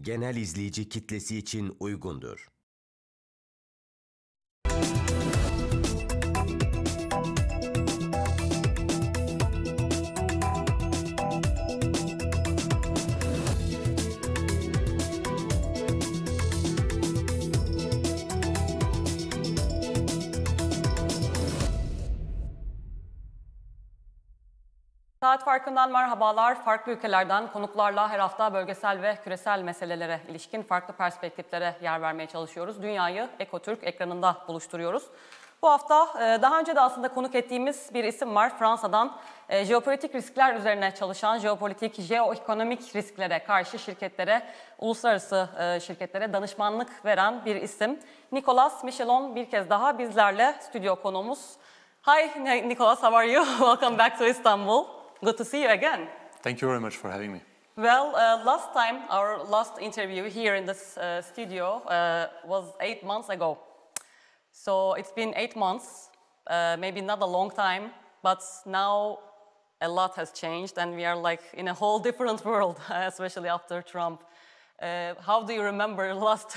genel izleyici kitlesi için uygundur. Saat Farkı'ndan merhabalar. Farklı ülkelerden konuklarla her hafta bölgesel ve küresel meselelere ilişkin farklı perspektiflere yer vermeye çalışıyoruz. Dünyayı Ekotürk ekranında buluşturuyoruz. Bu hafta daha önce de aslında konuk ettiğimiz bir isim var. Fransa'dan jeopolitik riskler üzerine çalışan, jeoekonomik risklere karşı şirketlere, uluslararası şirketlere danışmanlık veren bir isim. Nicolas Michelon bir kez daha bizlerle, stüdyo konuğumuz. Hi Nicolas, how are you? Welcome back to Istanbul. Good to see you again. Thank you very much for having me. Well, last time, our last interview here in this studio was 8 months ago. So it's been 8 months, maybe not a long time, but now a lot has changed and we are like in a whole different world, especially after Trump. How do you remember last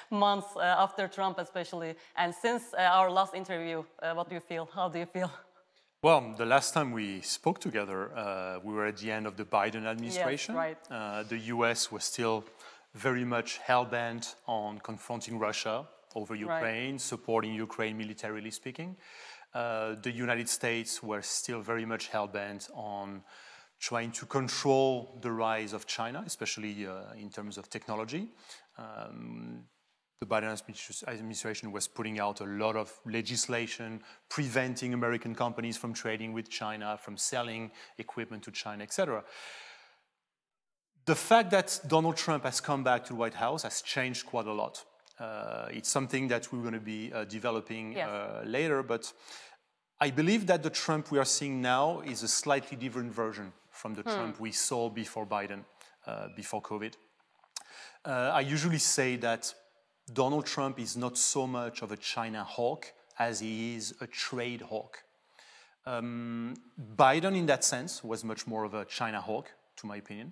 months after Trump especially? And since our last interview, what do you feel? How do you feel? Well, the last time we spoke together, we were at the end of the Biden administration. Yes, right. The US was still very much hell-bent on confronting Russia over Ukraine, Right. supporting Ukraine militarily speaking. The United States were still very much hell-bent on trying to control the rise of China, especially in terms of technology. The Biden administration was putting out a lot of legislation preventing American companies from trading with China, from selling equipment to China, etc. The fact that Donald Trump has come back to the White House has changed quite a lot. It's something that we're going to be developing later, but I believe that the Trump we are seeing now is a slightly different version from the Trump we saw before Biden, before COVID. I usually say that Donald Trump is not so much of a China hawk as he is a trade hawk. Biden, in that sense, was much more of a China hawk, to my opinion.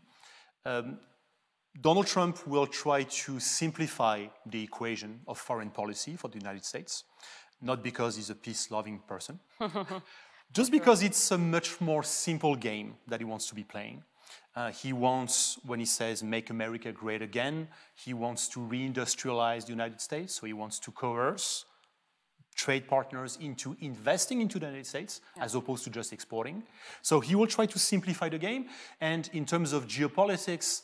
Donald Trump will try to simplify the equation of foreign policy for the United States, not because he's a peace-loving person, just because it's a much more simple game that he wants to be playing. He wants, when he says, make America great again, he wants to reindustrialize the United States, so he wants to coerce trade partners into investing into the United States as opposed to just exporting. So he will try to simplify the game, and in terms of geopolitics,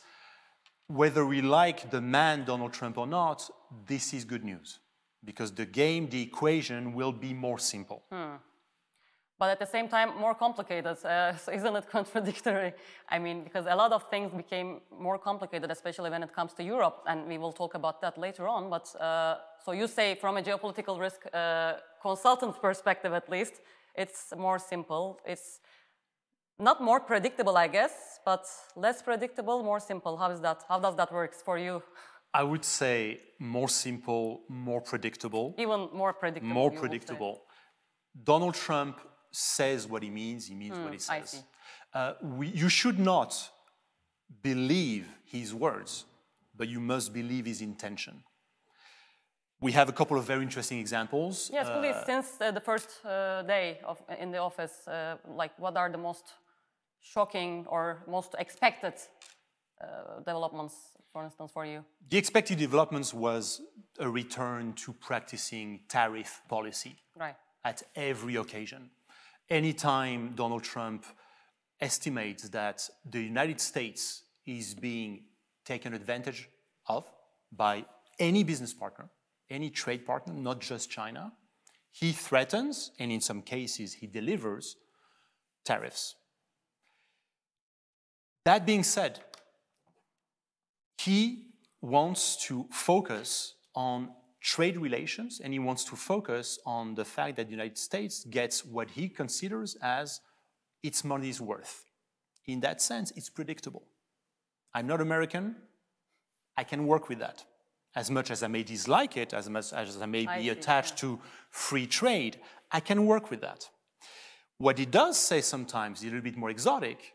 whether we like the man Donald Trump or not, this is good news, because the game, the equation will be more simple. But at the same time, more complicated. So isn't it contradictory? I mean, because a lot of things became more complicated, especially when it comes to Europe, and we will talk about that later on. But so you say, from a geopolitical risk consultant perspective at least, it's more simple. It's not more predictable, I guess, but less predictable, more simple. How is that? How does that work for you? I would say more simple, more predictable. Even more predictable. More predictable. Donald Trump says what he means what he says. I see. You should not believe his words, but you must believe his intention. We have a couple of very interesting examples. Yes, please, since the first day in the office, like what are the most shocking or most expected developments, for instance, for you? The expected developments was a return to practicing tariff policy at every occasion. Anytime Donald Trump estimates that the United States is being taken advantage of by any business partner, any trade partner, not just China, he threatens, and in some cases he delivers, tariffs. That being said, he wants to focus on trade relations, and he wants to focus on the fact that the United States gets what he considers as its money's worth. In that sense, it's predictable. I'm not American. I can work with that. As much as I may dislike it, as much as I may be attached to free trade, I can work with that. What he does say sometimes, a little bit more exotic,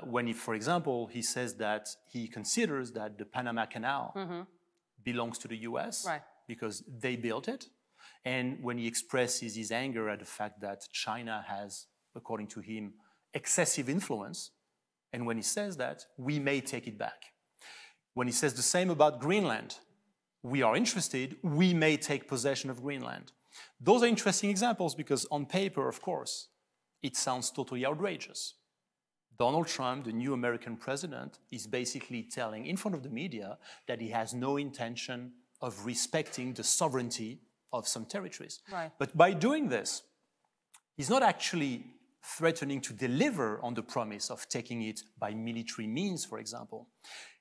when, for example, he says that he considers that the Panama Canal belongs to the US because they built it. And when he expresses his anger at the fact that China has, according to him, excessive influence, and when he says that, we may take it back. When he says the same about Greenland, we are interested, we may take possession of Greenland. Those are interesting examples because on paper, of course, it sounds totally outrageous. Donald Trump, the new American president, is basically telling in front of the media that he has no intention of respecting the sovereignty of some territories. Right. But by doing this, he's not actually threatening to deliver on the promise of taking it by military means, for example.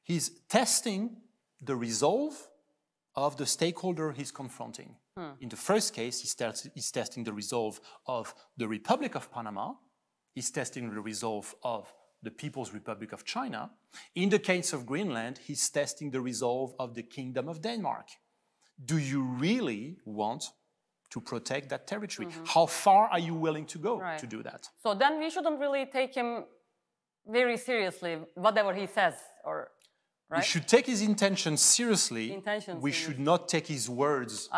He's testing the resolve of the stakeholder he's confronting. In the first case, he's testing the resolve of the Republic of Panama. He's testing the resolve of the People's Republic of China. In the case of Greenland, he's testing the resolve of the Kingdom of Denmark. Do you really want to protect that territory? How far are you willing to go to do that? So then we shouldn't really take him very seriously, whatever he says, or... Right? We should take his intentions seriously. We should not take his words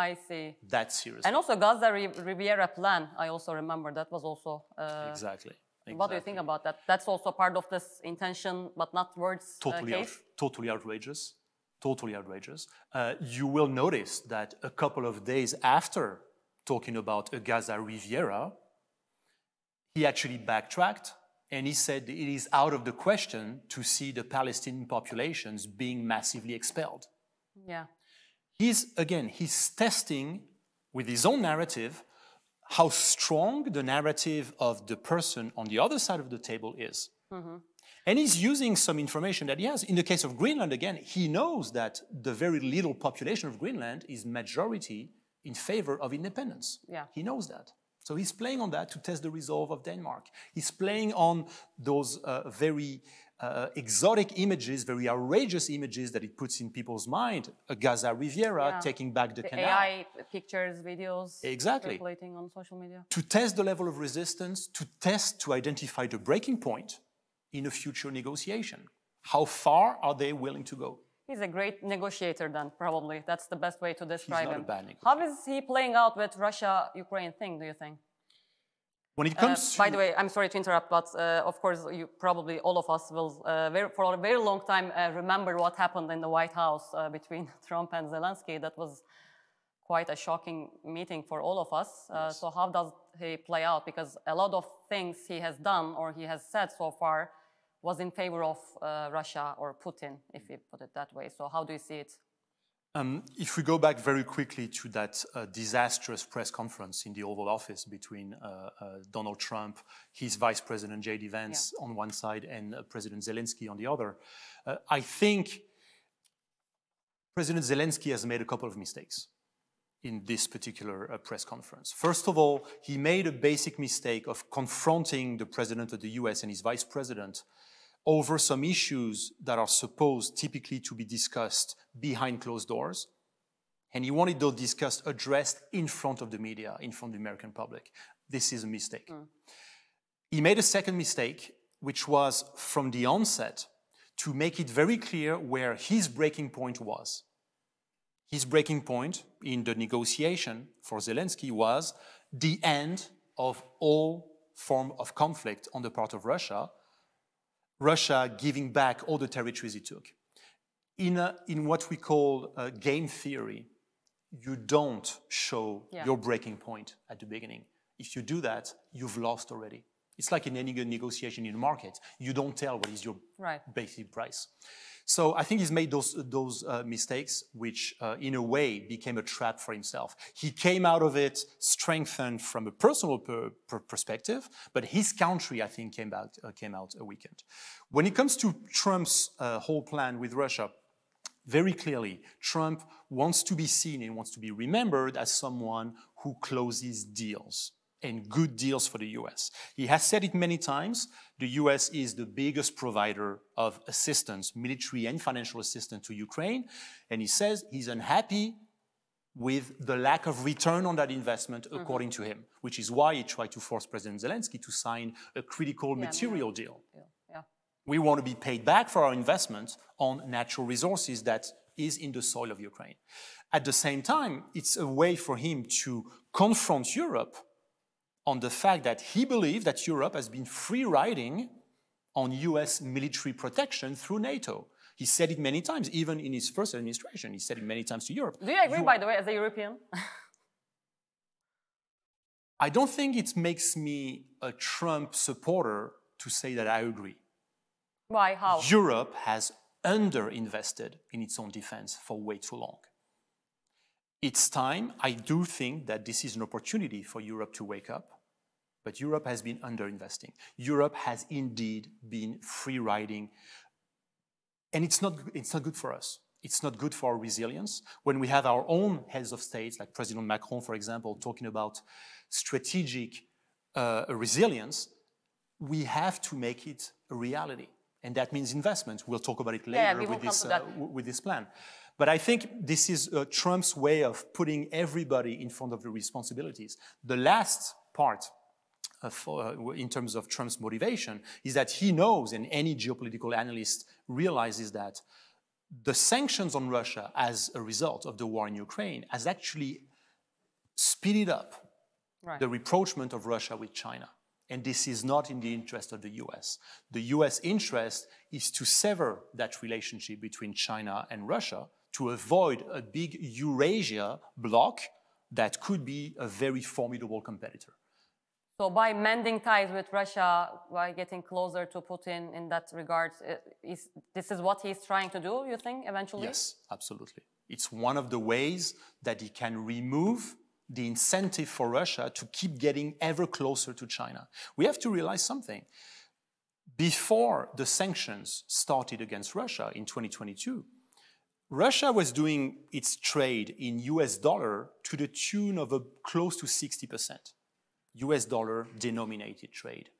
that seriously. And also Gaza Riviera plan, I also remember that was also... Exactly. What do you think about that? That's also part of this intention, but not words case? Totally outrageous. Totally outrageous. You will notice that a couple of days after talking about a Gaza Riviera, he actually backtracked. And he said it is out of the question to see the Palestinian populations being massively expelled. Yeah. He's testing with his own narrative how strong the narrative of the person on the other side of the table is. And he's using some information that he has. In the case of Greenland, again, he knows that the very little population of Greenland is majority in favor of independence. Yeah. He knows that. So he's playing on that to test the resolve of Denmark. He's playing on those very exotic images, very outrageous images that it puts in people's mind. A Gaza Riviera, taking back the canal. AI pictures, videos, circulating on social media. To test the level of resistance, to identify the breaking point in a future negotiation. How far are they willing to go? He's a great negotiator then, probably. That's the best way to describe him. He's not a bad negotiator. How is he playing out with Russia-Ukraine thing, do you think? When it comes to... By the way, I'm sorry to interrupt, but of course, probably all of us will, for a very long time, remember what happened in the White House between Trump and Zelensky. That was quite a shocking meeting for all of us. Yes. So how does he play out? Because a lot of things he has done or he has said so far was in favor of Russia or Putin, if you put it that way. So how do you see it? If we go back very quickly to that disastrous press conference in the Oval Office between Donald Trump, his Vice President J.D. Vance on one side and President Zelensky on the other, I think President Zelensky has made a couple of mistakes in this particular press conference. First of all, he made a basic mistake of confronting the President of the US and his Vice President over some issues that are supposed typically to be discussed behind closed doors. And he wanted those discussed, addressed in front of the media, in front of the American public. This is a mistake. He made a second mistake, which was from the onset to make it very clear where his breaking point was. His breaking point in the negotiation for Zelensky was the end of all form of conflict on the part of Russia, Russia giving back all the territories it took. In what we call game theory, you don't show your breaking point at the beginning. If you do that, you've lost already. It's like in any negotiation in the market. You don't tell what is your basic price. So I think he's made those mistakes, which in a way became a trap for himself. He came out of it strengthened from a personal perspective, but his country, I think, came out weakened. When it comes to Trump's whole plan with Russia, very clearly, Trump wants to be seen and wants to be remembered as someone who closes deals, and good deals for the US. He has said it many times, the US is the biggest provider of assistance, military and financial assistance to Ukraine, and he says he's unhappy with the lack of return on that investment, according to him, which is why he tried to force President Zelensky to sign a critical material deal. We want to be paid back for our investment on natural resources that is in the soil of Ukraine. At the same time, it's a way for him to confront Europe on the fact that he believed that Europe has been free riding on US military protection through NATO. He said it many times, even in his first administration. He said it many times to Europe. Do you agree, by the way, as a European? I don't think it makes me a Trump supporter to say that I agree. Why? How? Europe has underinvested in its own defense for way too long. It's time. I do think that this is an opportunity for Europe to wake up, but Europe has been underinvesting. Europe has indeed been free-riding, and it's not good for us. It's not good for our resilience. When we have our own heads of states, like President Macron, for example, talking about strategic resilience, we have to make it a reality. And that means investment. We'll talk about it later with this plan. But I think this is Trump's way of putting everybody in front of the responsibilities. The last part in terms of Trump's motivation is that he knows, and any geopolitical analyst realizes that the sanctions on Russia as a result of the war in Ukraine has actually speeded up the rapprochement of Russia with China. And this is not in the interest of the US. The US interest is to sever that relationship between China and Russia to avoid a big Eurasia bloc that could be a very formidable competitor. So by mending ties with Russia, by getting closer to Putin in that regard, this is what he's trying to do, you think, eventually? Yes, absolutely. It's one of the ways that he can remove the incentive for Russia to keep getting ever closer to China. We have to realize something. Before the sanctions started against Russia in 2022, Russia was doing its trade in US dollar to the tune of close to 60%. US dollar denominated trade.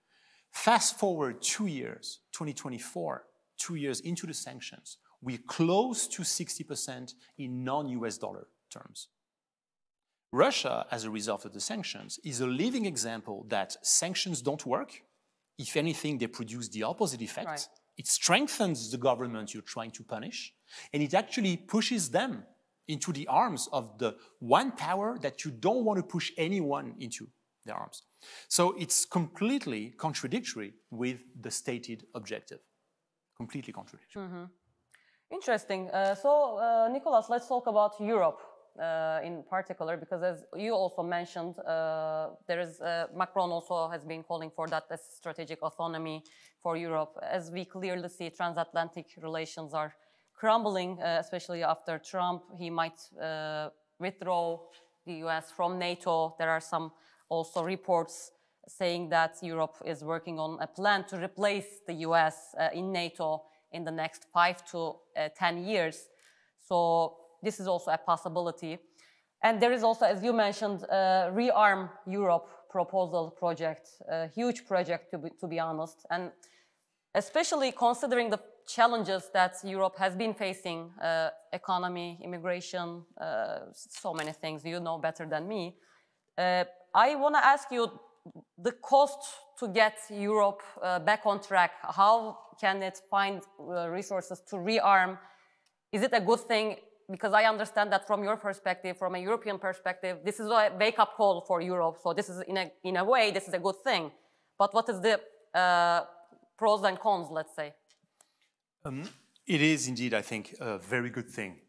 Fast forward 2 years, 2024, 2 years into the sanctions, we're close to 60% in non-US dollar terms. Russia, as a result of the sanctions, is a living example that sanctions don't work. If anything, they produce the opposite effect. Right. It strengthens the government you're trying to punish, and it actually pushes them into the arms of the one power that you don't want to push anyone into their arms. So it's completely contradictory with the stated objective. Completely contradictory. Mm-hmm. Interesting. Nicolas, let's talk about Europe. In particular, because as you also mentioned, Macron also has been calling for that as strategic autonomy for Europe. As we clearly see, transatlantic relations are crumbling, especially after Trump. He might withdraw the US from NATO. There are some also reports saying that Europe is working on a plan to replace the US in NATO in the next 5 to 10 years. So this is also a possibility. And there is also, as you mentioned, a Rearm Europe proposal project, a huge project to be honest. And especially considering the challenges that Europe has been facing, economy, immigration, so many things, you know better than me. I want to ask you the cost to get Europe back on track. How can it find resources to rearm? Is it a good thing? Because I understand that from your perspective, from a European perspective, this is a wake-up call for Europe. So this is, in a way, this is a good thing. But what is the pros and cons, let's say? It is indeed, I think, a very good thing.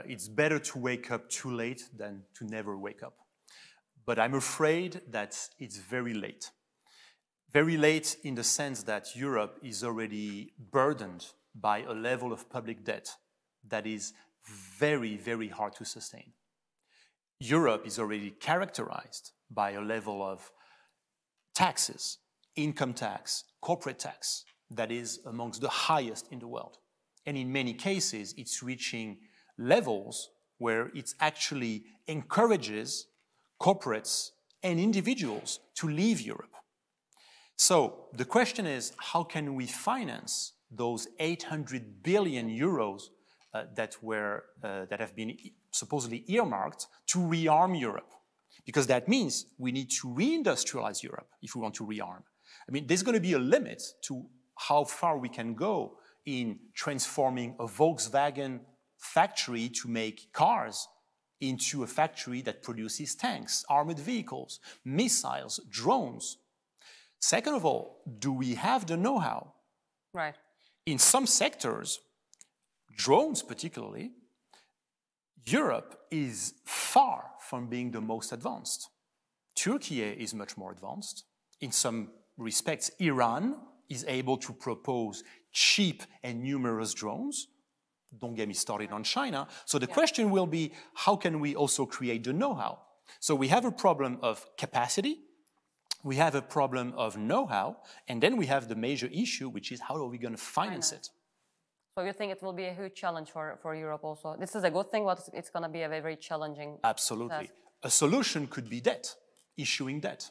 It's better to wake up too late than to never wake up. But I'm afraid that it's very late. Very late in the sense that Europe is already burdened by a level of public debt that is very, very hard to sustain. Europe is already characterized by a level of taxes, income tax, corporate tax, that is amongst the highest in the world. And in many cases, it's reaching levels where it actually encourages corporates and individuals to leave Europe. So the question is, how can we finance those 800 billion euros that have been supposedly earmarked to rearm Europe? Because that means we need to reindustrialize Europe if we want to rearm. I mean, there's going to be a limit to how far we can go in transforming a Volkswagen factory to make cars into a factory that produces tanks, armored vehicles, missiles, drones. Second of all, do we have the know-how? Right. In some sectors, drones particularly, Europe is far from being the most advanced. Turkey is much more advanced. In some respects, Iran is able to propose cheap and numerous drones. Don't get me started on China. So the question will be, how can we also create the know-how? So we have a problem of capacity, we have a problem of know-how, and then we have the major issue, which is how are we going to finance it? So you think it will be a huge challenge for Europe also? This is a good thing, but it's going to be a very, very challenging Absolutely. task. A solution could be debt, issuing debt.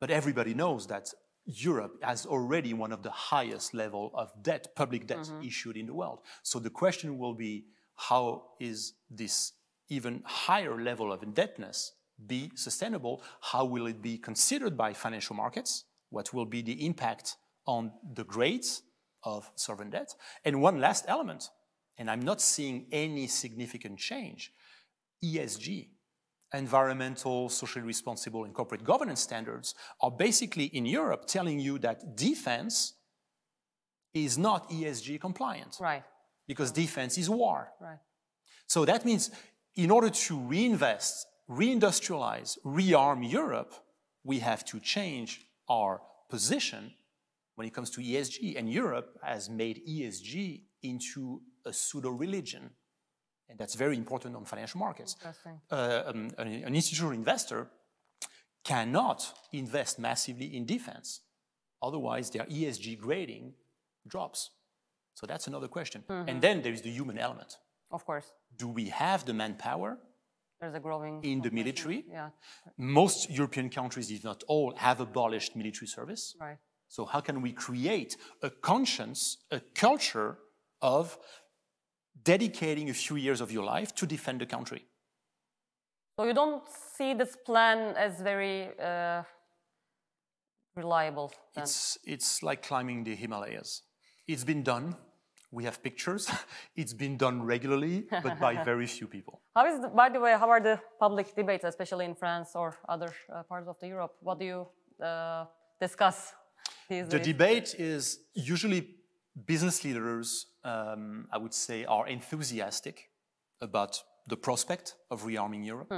But everybody knows that Europe has already one of the highest level of debt, public debt issued in the world. So the question will be, how is this even higher level of indebtedness be sustainable? How will it be considered by financial markets? What will be the impact on the grades of sovereign debt? And one last element, and I'm not seeing any significant change, ESG. Environmental, socially responsible, and corporate governance standards are basically in Europe telling you that defense is not ESG compliant. Right. Because defense is war. Right. So that means in order to reinvest, reindustrialize, rearm Europe, we have to change our position when it comes to ESG. And Europe has made ESG into a pseudo-religion. And that's very important on financial markets. An institutional investor cannot invest massively in defense. Otherwise, their ESG grading drops. So that's another question. And then there is the human element. Of course. Do we have the manpower There's a growing in the military? Yeah. Most European countries, if not all, have abolished military service. Right. So how can we create a conscience, a culture of dedicating a few years of your life to defend the country? So you don't see this plan as very reliable then? It's like climbing the Himalayas. It's been done. We have pictures. It's been done regularly, but by very few people. By the way, how are the public debates, especially in France or other parts of Europe? What do you discuss these days? The debate is usually business leaders, I would say, are enthusiastic about the prospect of rearming Europe.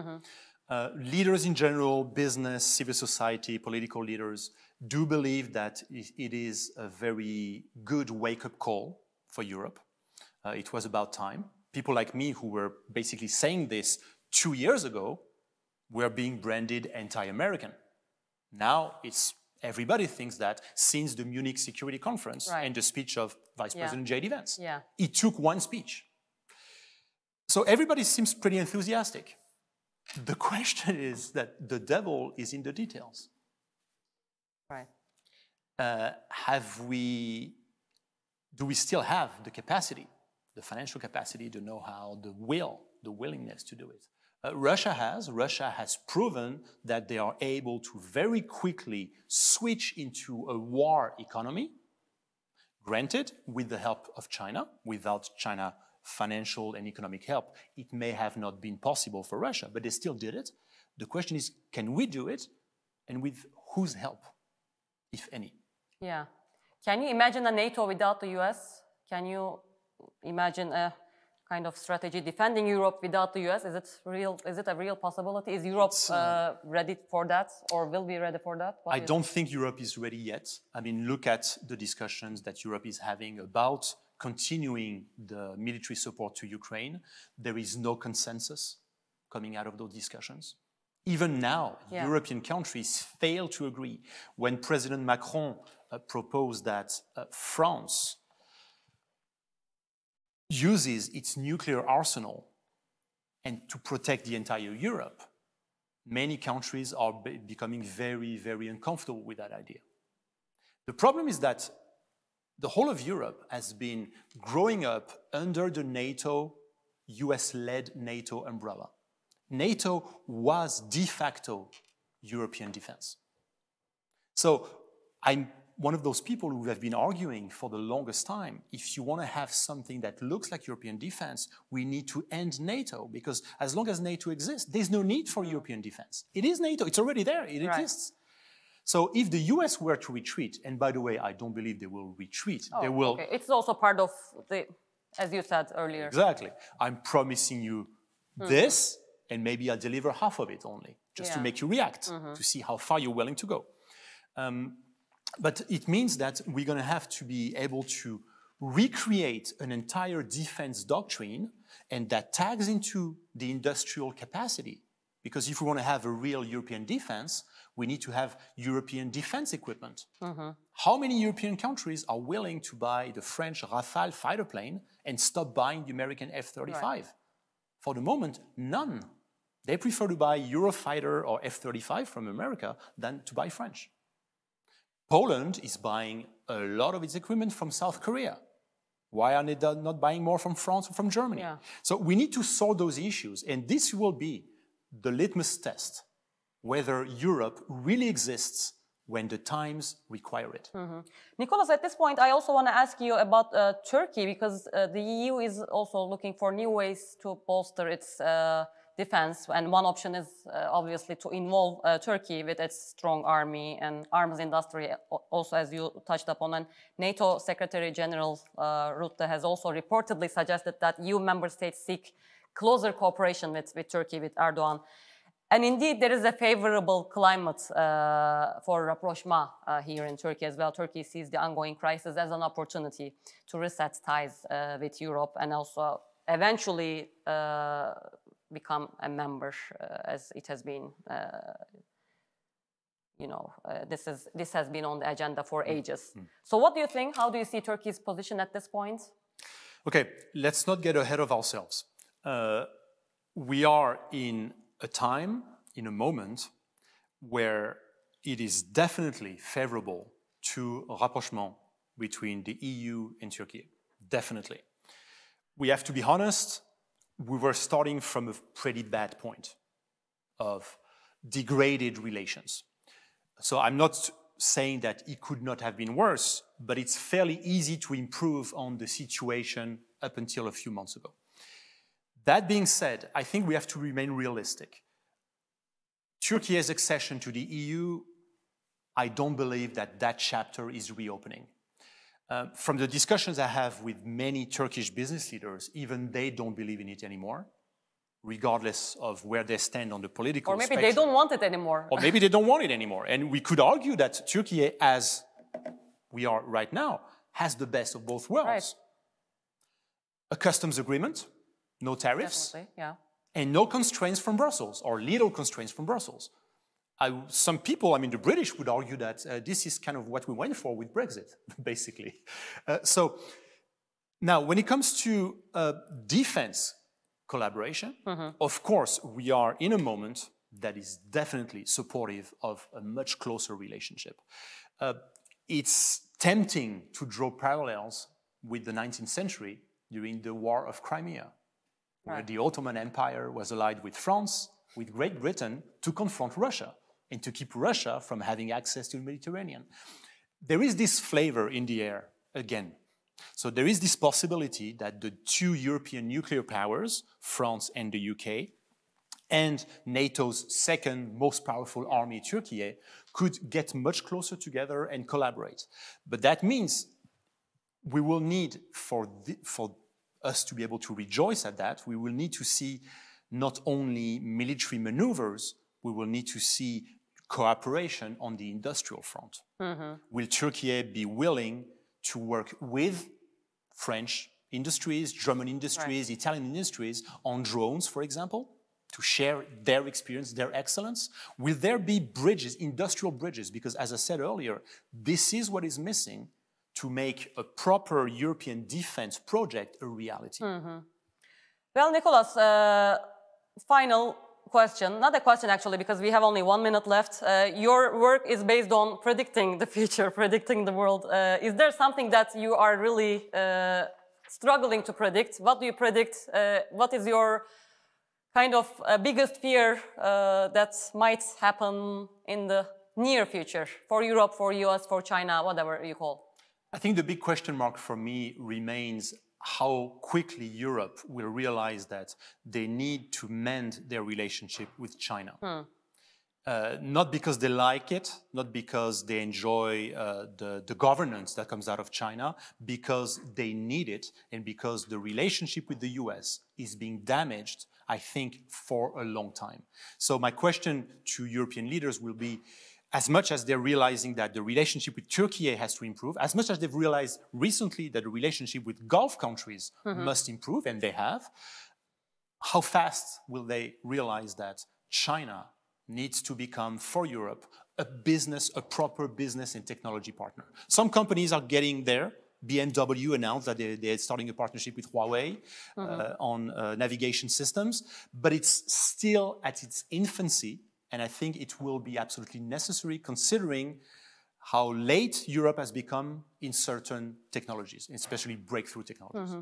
Leaders in general, business, civil society, political leaders, do believe that it is a very good wake-up call for Europe. It was about time. People like me who were basically saying this 2 years ago were being branded anti-American. Now everybody thinks that since the Munich Security Conference and the speech of Vice President J.D. Vance. It took one speech. So everybody seems pretty enthusiastic. The question is that the devil is in the details. Right. Do we still have the capacity, the financial capacity, the know-how, the willingness to do it? Russia has proven that they are able to very quickly switch into a war economy, granted, with the help of China. Without China financial and economic help, it may have not been possible for Russia, but they still did it. The question is, can we do it, and with whose help, if any? Yeah. Can you imagine a NATO without the US? Can you imagine a kind of strategy defending Europe without the US? Is it a real possibility? Is Europe ready for that, or will be ready for that? I don't think Europe is ready yet. I mean, look at the discussions that Europe is having about continuing the military support to Ukraine. There is no consensus coming out of those discussions. Even now, European countries fail to agree. When President Macron proposed that France uses its nuclear arsenal and to protect the entire Europe, many countries are becoming very, very uncomfortable with that idea. The problem is that the whole of Europe has been growing up under the NATO, US-led NATO umbrella. NATO was de facto European defense. So I'm one of those people who have been arguing for the longest time, if you want to have something that looks like European defense, we need to end NATO, because as long as NATO exists, there's no need for European defense. It is NATO, it's already there, it exists. So if the US were to retreat, and by the way, I don't believe they will retreat, they will... Okay. It's also part of the, as you said earlier. Exactly. I'm promising you this, and maybe I'll deliver half of it only, just to make you react, to see how far you're willing to go. But it means that we're going to have to be able to recreate an entire defense doctrine, and that tags into the industrial capacity. Because if we want to have a real European defense, we need to have European defense equipment. How many European countries are willing to buy the French Rafale fighter plane and stop buying the American F-35? Right. For the moment, none. They prefer to buy Eurofighter or F-35 from America than to buy French. Poland is buying a lot of its equipment from South Korea. Why are they not buying more from France or from Germany? Yeah. So we need to solve those issues, and this will be the litmus test, whether Europe really exists when the times require it. Nicolas, at this point, I also want to ask you about Turkey, because the EU is also looking for new ways to bolster its defense, and one option is obviously to involve Turkey with its strong army and arms industry, also as you touched upon. And NATO Secretary General Rutte has also reportedly suggested that EU member states seek closer cooperation with Turkey, with Erdogan. And indeed, there is a favorable climate for rapprochement here in Turkey as well. Turkey sees the ongoing crisis as an opportunity to reset ties with Europe, and also eventually become a member, as it has been, this has been on the agenda for ages. So what do you think? How do you see Turkey's position at this point? Okay, let's not get ahead of ourselves. We are in a time, in a moment, where it is definitely favorable to rapprochement between the EU and Turkey. Definitely. We have to be honest, we were starting from a pretty bad point of degraded relations. So I'm not saying that it could not have been worse, but it's fairly easy to improve on the situation up until a few months ago. That being said, I think we have to remain realistic. Turkey's accession to the EU, I don't believe that that chapter is reopening. From the discussions I have with many Turkish business leaders, even they don't believe in it anymore, regardless of where they stand on the political spectrum. Or maybe they don't want it anymore. Or maybe they don't want it anymore. And we could argue that Turkey, as we are right now, has the best of both worlds. Right. A customs agreement, no tariffs, and no constraints from Brussels, or little constraints from Brussels. Some people, I mean, the British would argue that this is kind of what we went for with Brexit, basically. So now, when it comes to defense collaboration, of course, we are in a moment that is definitely supportive of a much closer relationship. It's tempting to draw parallels with the 19th century during the War of Crimea, where the Ottoman Empire was allied with France, with Great Britain, to confront Russia and to keep Russia from having access to the Mediterranean. There is this flavor in the air again. So there is this possibility that the two European nuclear powers, France and the UK, and NATO's second most powerful army, Turkey, could get much closer together and collaborate. But that means we will need, for us to be able to rejoice at that, we will need to see not only military maneuvers, we will need to see cooperation on the industrial front. Will Turkey be willing to work with French industries, German industries, Italian industries on drones, for example, to share their experience, their excellence? Will there be bridges, industrial bridges? Because as I said earlier, this is what is missing to make a proper European defense project a reality. Well, Nicolas, final question, not a question actually, because we have only 1 minute left. Your work is based on predicting the future, predicting the world. Is there something that you are really struggling to predict? What do you predict? What is your kind of biggest fear that might happen in the near future for Europe, for US, for China, whatever you call? I think the big question mark for me remains how quickly Europe will realize that they need to mend their relationship with China. Not because they like it, not because they enjoy the governance that comes out of China, because they need it and because the relationship with the US is being damaged, I think, for a long time. So my question to European leaders will be, as much as they're realizing that the relationship with Turkey has to improve, as much as they've realized recently that the relationship with Gulf countries must improve, and they have, how fast will they realize that China needs to become, for Europe, a proper business and technology partner? Some companies are getting there. BMW announced that they're starting a partnership with Huawei on navigation systems, but it's still at its infancy. And I think it will be absolutely necessary considering how late Europe has become in certain technologies, especially breakthrough technologies.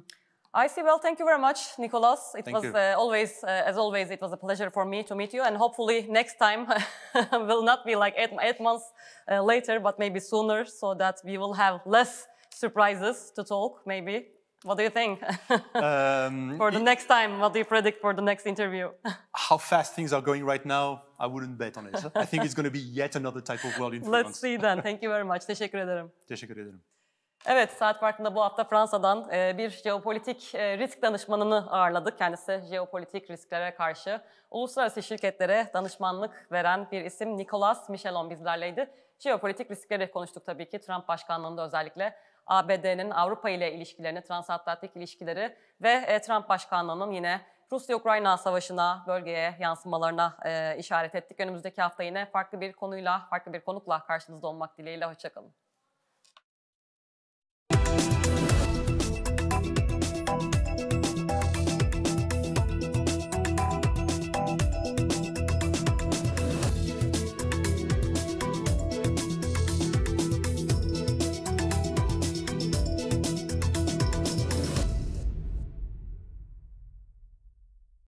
I see. Well, thank you very much, Nicolas. It was you. as always, it was a pleasure for me to meet you. And hopefully next time will not be like 8 months later, but maybe sooner, so that we will have less surprises to talk, maybe. What do you think? For the next time, what do you predict for the next interview? How fast things are going right now, I wouldn't bet on it. I think it's going to be yet another type of world in 3 months. Let's see then. Thank you very much. Teşekkür ederim. Teşekkür ederim. Evet, Saat Farkı'nda bu hafta Fransa'dan bir jeopolitik risk danışmanını ağırladık. Kendisi jeopolitik risklere karşı uluslararası şirketlere danışmanlık veren bir isim Nicolas Michelon bizlerleydi. Jeopolitik riskleri konuştuk tabii ki. Trump başkanlığında özellikle ABD'nin Avrupa ile ilişkilerini, transatlantik ilişkileri ve Trump başkanlığının yine Rusya-Ukrayna savaşına, bölgeye yansımalarına işaret ettik. Önümüzdeki hafta yine farklı bir konuyla, farklı bir konukla karşınızda olmak dileğiyle. Hoşça kalın.